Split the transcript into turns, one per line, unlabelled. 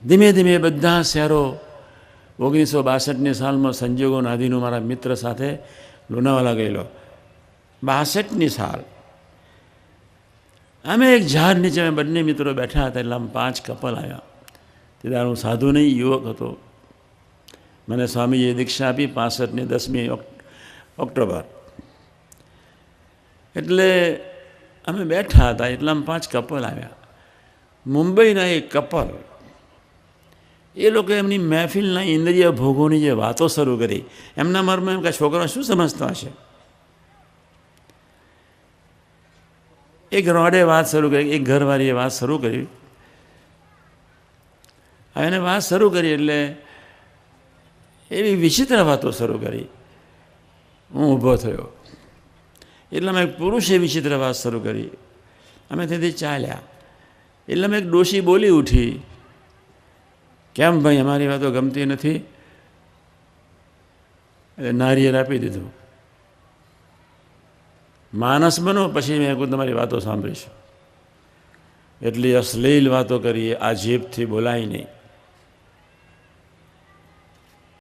ધીમે ધીમે બધા શહેરો 1962ની સાલમાં સંજોગો નાદીનું મારા મિત્ર સાથે લોનાવાલા ગયેલો. 62ની સાલ અમે એક ઝાડ નીચે અમે બંને મિત્રો બેઠા હતા. એટલે આમ 5 કપલ આવ્યા. ત્યારે હું સાધુ નહીં, યુવક હતો. મને સ્વામીજીએ દીક્ષા આપી 65ની 10મી ઓક્ટોબર. એટલે અમે બેઠા હતા. એટલામાં 5 કપલ આવ્યા. મુંબઈના એક કપલ, એ લોકો એમની મહેફિલના ઇન્દ્રિય ભોગોની જે વાતો શરૂ કરી, એમના મનમાં એમ કે છોકરા શું સમજતા હશે. એક રોડે વાત શરૂ કરી, એક ઘરવાળીએ વાત શરૂ કરી. એને વાત શરૂ કરી એટલે એવી વિચિત્ર વાતો શરૂ કરી. હું ઊભો થયો. એટલામાં એક પુરુષે વિચિત્ર વાત શરૂ કરી. અમે ત્યાંથી ચાલ્યા. એટલામાં એક ડોશી બોલી ઉઠી, કેમ ભાઈ અમારી વાતો ગમતી નથી? એટલે નારિયેળ આપી દીધું. માણસ બનો પછી મેં કહું તમારી વાતો સાંભળીશ. એટલી અશ્લીલ વાતો કરી, આ જીભથી બોલાય નહીં.